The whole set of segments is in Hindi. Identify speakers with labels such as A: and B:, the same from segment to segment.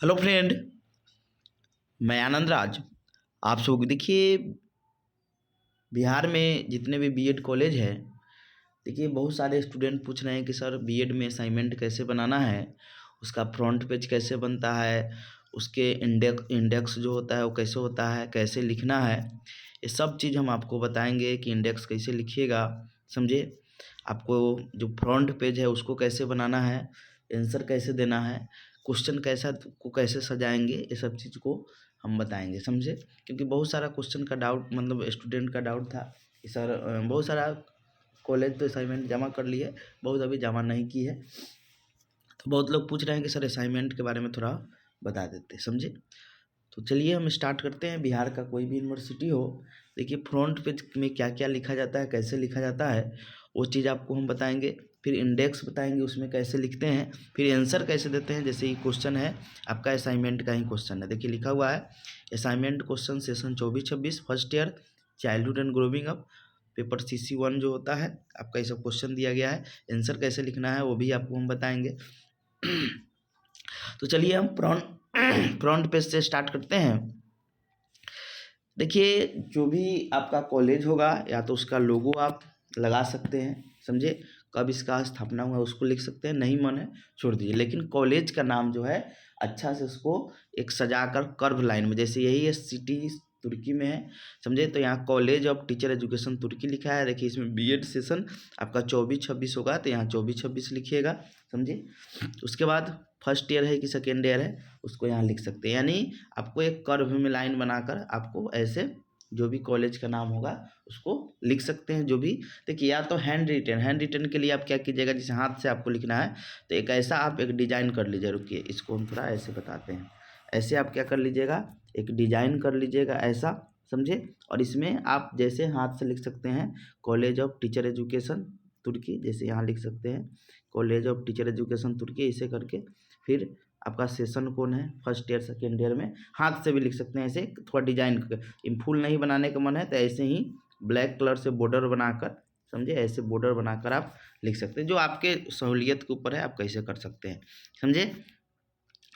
A: हेलो फ्रेंड, मैं आनंद राज। आप सब देखिए, बिहार में जितने भी बीएड कॉलेज है, देखिए बहुत सारे स्टूडेंट पूछ रहे हैं कि सर बीएड में असाइनमेंट कैसे बनाना है, उसका फ्रंट पेज कैसे बनता है, उसके इंडेक्स जो होता है वो कैसे होता है, कैसे लिखना है। ये सब चीज़ हम आपको बताएंगे कि इंडेक्स कैसे लिखिएगा, समझे। आपको जो फ्रंट पेज है उसको कैसे बनाना है, आंसर कैसे देना है, क्वेश्चन कैसा को कैसे सजाएंगे, ये सब चीज़ को हम बताएंगे, समझे। क्योंकि बहुत सारा क्वेश्चन का डाउट, मतलब स्टूडेंट का डाउट था कि सर बहुत सारा कॉलेज तो असाइनमेंट जमा कर ली है, बहुत अभी जमा नहीं की है। तो बहुत लोग पूछ रहे हैं कि सर असाइनमेंट के बारे में थोड़ा बता देते, समझे। तो चलिए हम स्टार्ट करते हैं। बिहार का कोई भी यूनिवर्सिटी हो, देखिए फ्रंट पेज में क्या क्या लिखा जाता है, कैसे लिखा जाता है, वो चीज़ आपको हम बताएंगे। फिर इंडेक्स बताएंगे उसमें कैसे लिखते हैं, फिर आंसर कैसे देते हैं। जैसे ये क्वेश्चन है आपका असाइनमेंट का ही क्वेश्चन है, देखिए लिखा हुआ है assignment question session 24-26 first year childhood and growing up paper CC1 जो होता है आपका, ये सब क्वेश्चन दिया गया है। आंसर कैसे लिखना है वो भी आपको हम बताएंगे। तो चलिए हम फ्रंट पेज से स्टार्ट करते हैं। देखिए जो भी आपका कॉलेज होगा या तो उसका लोगो आप लगा सकते हैं, समझे। कब इसका स्थापना हुआ उसको लिख सकते हैं, नहीं मन है छोड़ दीजिए। लेकिन कॉलेज का नाम जो है अच्छा से उसको एक सजाकर कर्व लाइन में, जैसे यही है सिटी तुर्की में है, समझे। तो यहाँ कॉलेज ऑफ टीचर एजुकेशन तुर्की लिखा है। देखिए इसमें बीएड सेशन आपका 24-26 होगा, तो यहाँ 24-26 लिखिएगा, समझे। उसके बाद फर्स्ट ईयर है कि सेकेंड ईयर है उसको यहाँ लिख सकते हैं। यानी आपको एक कर्व में लाइन बनाकर आपको ऐसे जो भी कॉलेज का नाम होगा उसको लिख सकते हैं। जो भी देखिए, या तो हैंड रिटन के लिए आप क्या कीजिएगा, जिसे हाथ से आपको लिखना है तो एक ऐसा आप एक डिजाइन कर लीजिए। रुकिए, इसको हम थोड़ा ऐसे बताते हैं। ऐसे आप क्या कर लीजिएगा, एक डिजाइन कर लीजिएगा ऐसा, समझे। और इसमें आप जैसे हाथ से लिख सकते हैं कॉलेज ऑफ टीचर एजुकेशन तुर्की, जैसे यहाँ लिख सकते हैं कॉलेज ऑफ टीचर एजुकेशन तुर्की, इसे करके फिर आपका सेशन कौन है फर्स्ट ईयर सेकेंड ईयर में हाथ से भी लिख सकते हैं ऐसे थोड़ा डिजाइन। फुल नहीं बनाने का मन है तो ऐसे ही ब्लैक कलर से बॉर्डर बनाकर, समझे, ऐसे बॉर्डर बनाकर आप लिख सकते हैं। जो आपके सहूलियत के ऊपर है आप कैसे कर सकते हैं, समझे।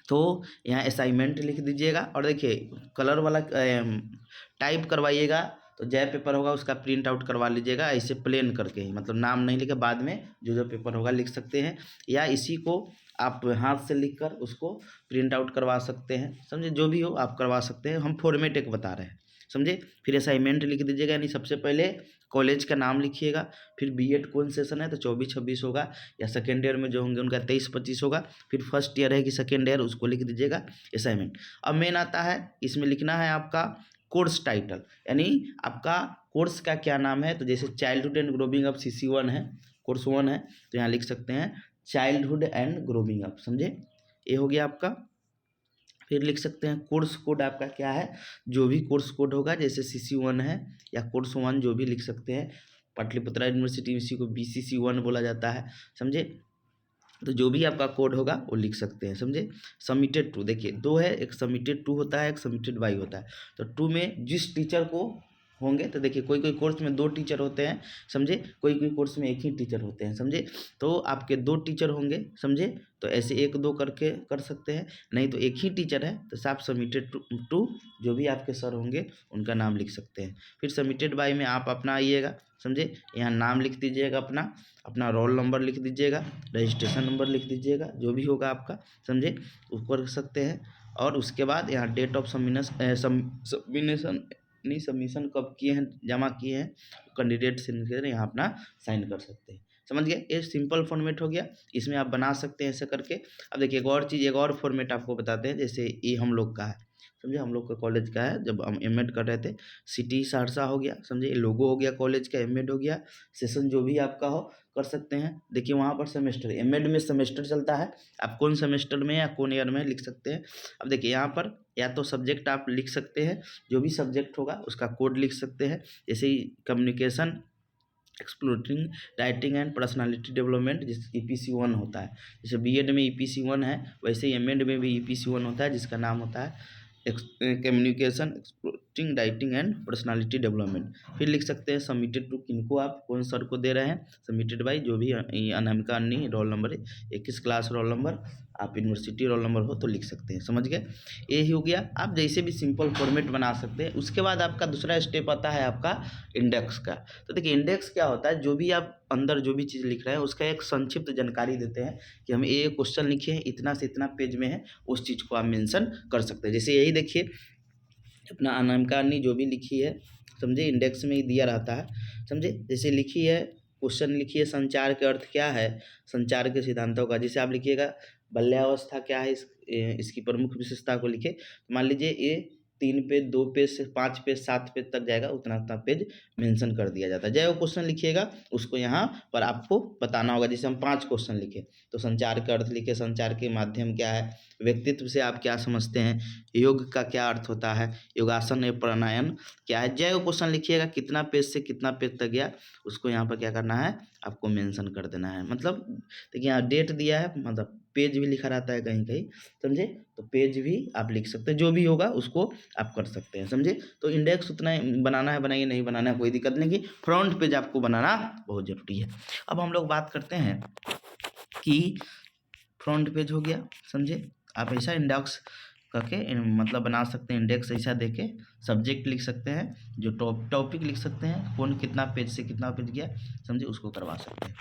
A: तो यहाँ असाइनमेंट लिख दीजिएगा। और देखिए कलर वाला टाइप करवाइएगा तो जय पेपर होगा उसका प्रिंट आउट करवा लीजिएगा, ऐसे प्लेन करके ही, मतलब नाम नहीं लिखे, बाद में जो जो पेपर होगा लिख सकते हैं। या इसी को आप हाथ से लिखकर उसको प्रिंट आउट करवा सकते हैं, समझे। जो भी हो आप करवा सकते हैं, हम फॉर्मेट एक बता रहे हैं, समझे। फिर असाइनमेंट लिख दीजिएगा, यानी सबसे पहले कॉलेज का नाम लिखिएगा। फिर बीएड कौन सेशन है तो 24-26 होगा, या सेकेंड ईयर में जो होंगे उनका 23-25 होगा। फिर फर्स्ट ईयर है कि सेकेंड ईयर उसको लिख दीजिएगा असाइनमेंट। अब मेन आता है, इसमें लिखना है आपका कोर्स टाइटल, यानी आपका कोर्स का क्या नाम है। तो जैसे childhood and growing up CC1 है, कोर्स 1 है, तो यहाँ लिख सकते हैं चाइल्डहुड एंड ग्रोविंग अप, समझे। ये हो गया आपका। फिर लिख सकते हैं कोर्स कोड आपका क्या है, जो भी कोर्स कोड होगा, जैसे CC1 है या कोर्स 1 जो भी लिख सकते हैं। पाटलिपुत्रा यूनिवर्सिटी इसी को BCC1 बोला जाता है, समझे। तो जो भी आपका कोड होगा वो लिख सकते हैं, समझे। सबमिटेड टू, देखिए दो है, एक सबमिटेड टू होता है, एक सबमिटेड बाई होता है। तो टू में जिस टीचर को होंगे, तो देखिए कोई कोई कोर्स में 2 टीचर होते हैं, समझे, कोई कोई कोर्स में एक ही टीचर होते हैं, समझे। तो आपके 2 टीचर होंगे, समझे। तो ऐसे 1-2 करके कर सकते हैं, नहीं तो एक ही टीचर है तो साफ सबमिटेड टू जो भी आपके सर होंगे उनका नाम लिख सकते हैं। फिर सबमिटेड बाई में आप अपना आइएगा, समझे। यहाँ नाम लिख दीजिएगा अपना, अपना रोल नंबर लिख दीजिएगा, रजिस्ट्रेशन नंबर लिख दीजिएगा, जो भी होगा आपका, समझे, ऊपर रख सकते हैं। और उसके बाद यहाँ डेट ऑफ सबमिशन नहीं, सबमिशन कब किए हैं, जमा किए हैं, कैंडिडेट सिग्नेचर यहाँ अपना साइन कर सकते हैं, समझ गए। ये सिंपल फॉर्मेट हो गया, इसमें आप बना सकते हैं ऐसे करके। अब देखिए एक और चीज़, एक और फॉर्मेट आपको बताते हैं। जैसे ये हम लोग का है, समझे, हम लोग का कॉलेज का है, जब हम एमएड कर रहे थे, सिटी सहरसा हो गया, समझे, ये लोगो हो गया कॉलेज का, एमएड हो गया, सेशन जो भी आपका हो कर सकते हैं। देखिए वहाँ पर सेमेस्टर, एमएड में सेमेस्टर चलता है, आप कौन सेमेस्टर में या कौन ईयर में लिख सकते हैं। अब देखिए यहाँ पर या तो सब्जेक्ट आप लिख सकते हैं, जो भी सब्जेक्ट होगा उसका कोड लिख सकते हैं। जैसे ही communication exploring writing and personality development, जिस EPC1 होता है, जैसे बीएड में EPC1 है, वैसे ही एमएड में भी EPC1 होता है, जिसका नाम होता है communication reading writing and personality development. फिर लिख सकते हैं सबमिटेड टू, किनको आप कौन सर को दे रहे हैं, सबमिटेड बाई जो भी अनामिका अन्नी रोल नंबर है, 21 क्लास रोल नंबर, आप यूनिवर्सिटी रोल नंबर हो तो लिख सकते हैं। समझ गए, ये ही हो गया। आप जैसे भी सिंपल फॉर्मेट बना सकते हैं। उसके बाद आपका दूसरा स्टेप आता है आपका इंडेक्स का। तो देखिए इंडेक्स क्या होता है, जो भी आप अंदर जो भी चीज़ लिख रहे हैं उसका एक संक्षिप्त जानकारी देते हैं कि हम ये क्वेश्चन लिखे हैं, इतना से इतना पेज में है, उस चीज़ को आप मेंशन कर सकते हैं। जैसे यही देखिए अपना अनामिका अन्नी जो भी लिखी है, समझे, इंडेक्स में ही दिया रहता है, समझे। जैसे लिखी है, क्वेश्चन लिखिए संचार के अर्थ क्या है, संचार के सिद्धांतों का। जैसे आप लिखिएगा बाल्यावस्था क्या है, इसकी प्रमुख विशेषता को लिखे। मान लीजिए ये 3 पेज, 2 पेज से 5 पेज, 7 पेज तक जाएगा, उतना उतना पेज मेंशन कर दिया जाता है। जय वो क्वेश्चन लिखिएगा उसको यहाँ पर आपको बताना होगा। जैसे हम 5 क्वेश्चन लिखे तो संचार का अर्थ लिखे, संचार के माध्यम क्या है, व्यक्तित्व से आप क्या समझते हैं, योग का क्या अर्थ होता है, योगासन या प्राणायाम क्या है। जय वो क्वेश्चन लिखिएगा, कितना पेज से कितना पेज तक गया, उसको यहाँ पर क्या करना है, आपको मेंशन कर देना है। मतलब देखिए यहाँ डेट दिया है, मतलब पेज भी लिखा रहता है कहीं कहीं, समझे, तो पेज भी आप लिख सकते हैं, जो भी होगा उसको आप कर सकते हैं, समझे। तो इंडेक्स उतना बनाना है बनाइए, नहीं बनाना है कोई दिक्कत नहीं, कि फ्रंट पेज आपको बनाना बहुत ज़रूरी है। अब हम लोग बात करते हैं कि फ्रंट पेज हो गया, समझे। आप ऐसा इंडेक्स करके मतलब बना सकते हैं, इंडेक्स ऐसा देके सब्जेक्ट लिख सकते हैं, जो टॉपिक लिख सकते हैं, कौन कितना पेज से कितना पेज गया, समझे, उसको करवा सकते हैं।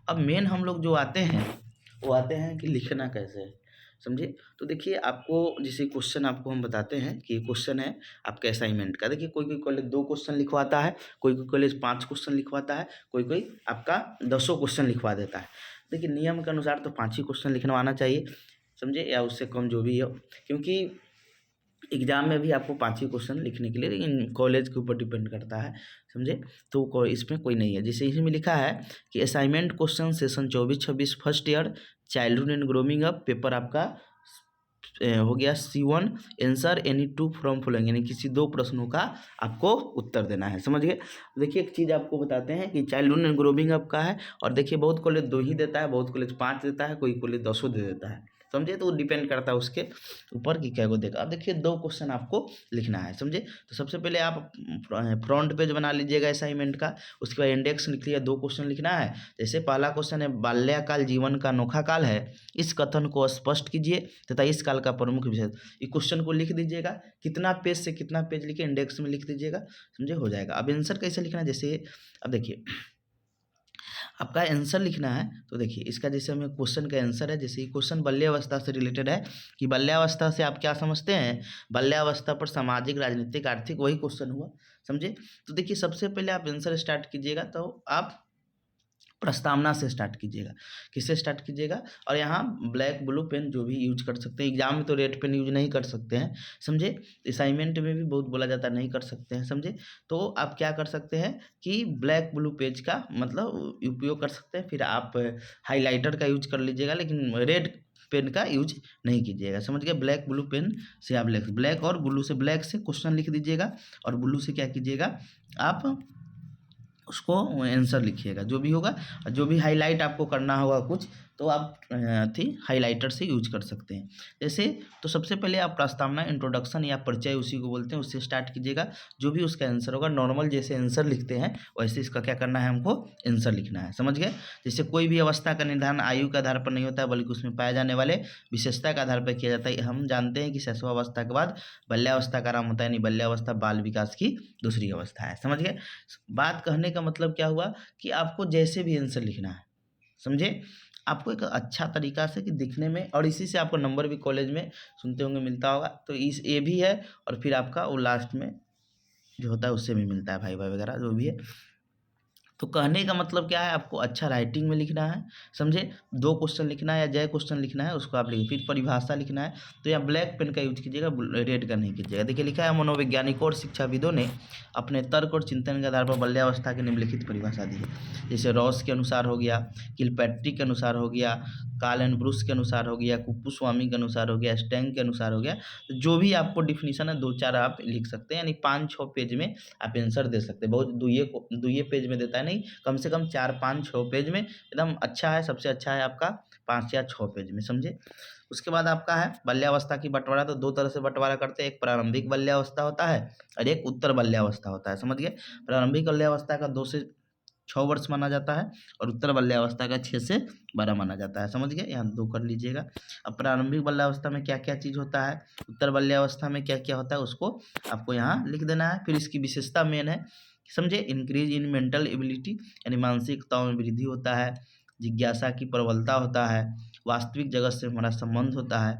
A: अब मेन हम लोग जो आते हैं वो आते हैं कि लिखना कैसे है, समझे। तो देखिए आपको जैसे क्वेश्चन आपको हम बताते हैं कि क्वेश्चन है आपके असाइनमेंट का। देखिए कोई कोई कॉलेज 2 क्वेश्चन लिखवाता है, कोई कोई कॉलेज 5 क्वेश्चन लिखवाता है, कोई कोई आपका 10 क्वेश्चन लिखवा देता है। देखिए नियम के अनुसार तो 5 ही क्वेश्चन लिखवाना चाहिए, समझे, या उससे कम जो भी हो, क्योंकि एग्जाम में भी आपको 5 ही क्वेश्चन लिखने के लिए, लेकिन कॉलेज के ऊपर डिपेंड करता है, समझे। तो इसमें कोई नहीं है। जैसे इसमें लिखा है कि assignment question session 24-26 first year childhood and grooming up, paper आपका हो गया C1, answer any 2 from following, यानी किसी 2 प्रश्नों का आपको उत्तर देना है, समझ गए। देखिए एक चीज़ आपको बताते हैं कि चाइल्डहुड एंड ग्रोमिंग अप का है, और देखिए बहुत कॉलेज 2 ही देता है, बहुत कॉलेज 5 देता है, कोई कॉलेज 10 दे देता है, समझे। तो डिपेंड करता है उसके ऊपर कि क्या को देगा। अब देखिए 2 क्वेश्चन आपको लिखना है, समझे। तो सबसे पहले आप फ्रंट पेज बना लीजिएगा असाइनमेंट का, उसके बाद इंडेक्स लिख लिया, 2 क्वेश्चन लिखना है। जैसे पहला क्वेश्चन है, बाल्यकाल जीवन का अनोखा काल है, इस कथन को स्पष्ट कीजिए तथा इस काल का प्रमुख विषय। इस क्वेश्चन को लिख दीजिएगा, कितना पेज से कितना पेज लिखे इंडेक्स में लिख दीजिएगा, समझे, हो जाएगा। अब आंसर कैसे लिखना है, जैसे अब देखिए आपका आंसर लिखना है, तो देखिए इसका जैसे हमें क्वेश्चन का आंसर है, जैसे ये क्वेश्चन बाल्यावस्था से रिलेटेड है कि बाल्यावस्था से आप क्या समझते हैं, बाल्यावस्था पर सामाजिक राजनीतिक आर्थिक, वही क्वेश्चन हुआ, समझे। तो देखिए सबसे पहले आप आंसर स्टार्ट कीजिएगा, तो आप प्रस्तावना से स्टार्ट कीजिएगा, किससे स्टार्ट कीजिएगा, और यहाँ ब्लैक ब्लू पेन जो भी यूज कर सकते हैं। एग्जाम में तो रेड पेन यूज नहीं कर सकते हैं, समझे। असाइनमेंट में भी बहुत बोला जाता है नहीं कर सकते हैं, समझे। तो आप क्या कर सकते हैं कि ब्लैक ब्लू पेज का मतलब उपयोग कर सकते हैं। फिर आप हाईलाइटर का यूज कर लीजिएगा, लेकिन रेड पेन का यूज नहीं कीजिएगा, समझ गए। ब्लैक ब्लू पेन से आप ब्लैक और ब्लू से, ब्लैक से क्वेश्चन लिख दीजिएगा, और ब्लू से क्या कीजिएगा, आप उसको आंसर लिखिएगा जो भी होगा। जो भी हाईलाइट आपको करना होगा कुछ, तो आप हाईलाइटर से यूज कर सकते हैं। जैसे तो सबसे पहले आप प्रस्तावना, इंट्रोडक्शन या परिचय उसी को बोलते हैं, उससे स्टार्ट कीजिएगा। जो भी उसका आंसर होगा, नॉर्मल जैसे आंसर लिखते हैं वैसे इसका क्या करना है, हमको आंसर लिखना है, समझ गए। जैसे कोई भी अवस्था का निर्धारण आयु के आधार पर नहीं होता है, बल्कि उसमें पाए जाने वाले विशेषता के आधार पर किया जाता है। हम जानते हैं कि शैशवावस्था के बाद बाल्यावस्था का आरंभ होता है, यानी बाल्यावस्था बाल विकास की दूसरी अवस्था है, समझ गए। बात कहने का मतलब क्या हुआ कि आपको जैसे भी आंसर लिखना है, समझे, आपको एक अच्छा तरीका से कि दिखने में, और इसी से आपको नंबर भी कॉलेज में सुनते होंगे मिलता होगा। तो इस ये भी है, और फिर आपका वो लास्ट में जो होता है उससे भी मिलता है, भाई भाई वगैरह जो भी है। तो कहने का मतलब क्या है, आपको अच्छा राइटिंग में लिखना है, समझे। 2 क्वेश्चन लिखना है या जय क्वेश्चन लिखना है, उसको आप लिखिए। फिर परिभाषा लिखना है, तो यहाँ ब्लैक पेन का यूज कीजिएगा, रेड का नहीं कीजिएगा। देखिए लिखा है, मनोवैज्ञानिकों और शिक्षाविदों ने अपने तर्क और चिंतन के आधार पर बाल्यावस्था की निम्नलिखित परिभाषा दी है। जैसे रॉस के अनुसार हो गया, किलपैट्रिक के अनुसार हो गया, कार्ल एंड ब्रूस के अनुसार हो गया, कुप्पुस्वामी के अनुसार हो गया, स्टैंग के अनुसार हो गया। तो जो भी आपको डिफिनीशन है 2-4 आप लिख सकते हैं, यानी 5-6 पेज में आप आंसर दे सकते हैं। बहुत दुइये पेज में देता है नहीं, कम से कम 4-5-6 पेज में एकदम अच्छा है, सबसे अच्छा है आपका 5 या 6 पेज में, समझे। उसके बाद आपका है बाल्यावस्था की बंटवारा, तो दो तरह से बंटवारा करते हैं, एक प्रारंभिक बाल्यावस्था होता है और एक उत्तर बाल्यावस्था होता है, समझ गए। प्रारंभिक बाल्यावस्था का 2 से 6 वर्ष माना जाता है और उत्तर बाल्यावस्था का 6 से 12 माना जाता है, समझ गए। यहाँ 2 कर लीजिएगा। अब प्रारंभिक बाल्यावस्था में क्या क्या चीज़ होता है, उत्तर बाल्यावस्था में क्या क्या होता है, उसको आपको यहाँ लिख देना है। फिर इसकी विशेषता मेन है, समझे, इंक्रीज इन मेंटल एबिलिटी, यानी मानसिकताओं में वृद्धि होता है, जिज्ञासा की प्रबलता होता है, वास्तविक जगत से हमारा संबंध होता है,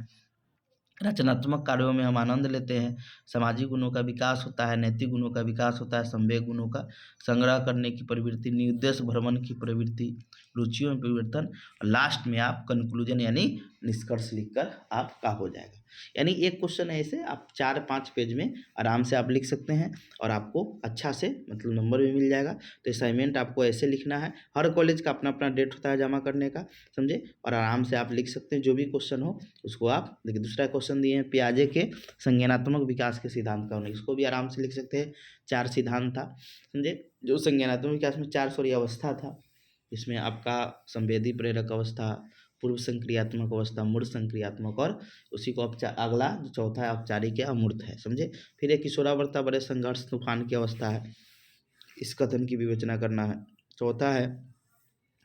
A: रचनात्मक कार्यों में हम आनंद लेते हैं, सामाजिक गुणों का विकास होता है, नैतिक गुणों का विकास होता है, संवेग गुणों का संग्रह करने की प्रवृत्ति, निर्देश भ्रमण की प्रवृत्ति, रुचियों में परिवर्तन, और लास्ट में आप कंक्लूजन यानी निष्कर्ष लिखकर आपका हो जाएगा। यानी एक क्वेश्चन ऐसे आप 4-5 पेज में आराम से आप लिख सकते हैं और आपको अच्छा से मतलब नंबर भी मिल जाएगा। तो असाइनमेंट आपको ऐसे लिखना है, हर कॉलेज का अपना अपना डेट होता है जमा करने का, समझे, और आराम से आप लिख सकते हैं। जो भी क्वेश्चन हो उसको आप देखिए, दूसरा क्वेश्चन दिए हैं पियाजे के संज्ञानात्मक विकास के सिद्धांत का होने, इसको भी आराम से लिख सकते हैं। 4 सिद्धांत था, समझे, जो संज्ञानात्मक विकास में 4 अवस्था था। इसमें आपका संवेदी प्रेरक अवस्था, पूर्व संक्रियात्मक अवस्था, मूढ़ संक्रियात्मक, और उसी को अगला जो चौथा है औपचारिक या अमूर्त है, समझे। फिर एक किशोरावस्था बड़े संघर्ष तूफान की अवस्था है, इस कथन की विवेचना करना है। चौथा है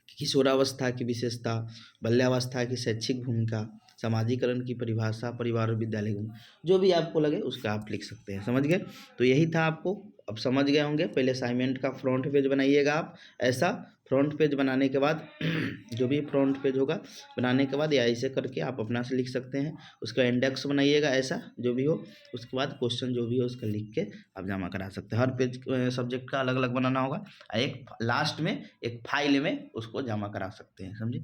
A: किशोरावस्था की विशेषता, बाल्यावस्था की शैक्षिक भूमिका, समाजीकरण की परिभाषा, परिवार और विद्यालय गुण, जो भी आपको लगे उसका आप लिख सकते हैं, समझ गए। तो यही था, आपको अब समझ गए होंगे। पहले असाइनमेंट का फ्रंट पेज बनाइएगा आप, ऐसा फ्रंट पेज बनाने के बाद जो भी फ्रंट पेज होगा बनाने के बाद या ऐसे करके आप अपना से लिख सकते हैं। उसका इंडेक्स बनाइएगा, ऐसा जो भी हो, उसके बाद क्वेश्चन जो भी हो उसका लिख के आप जमा करा सकते हैं। हर पेज सब्जेक्ट का अलग अलग बनाना होगा, एक लास्ट में एक फाइल में उसको जमा करा सकते हैं, समझे।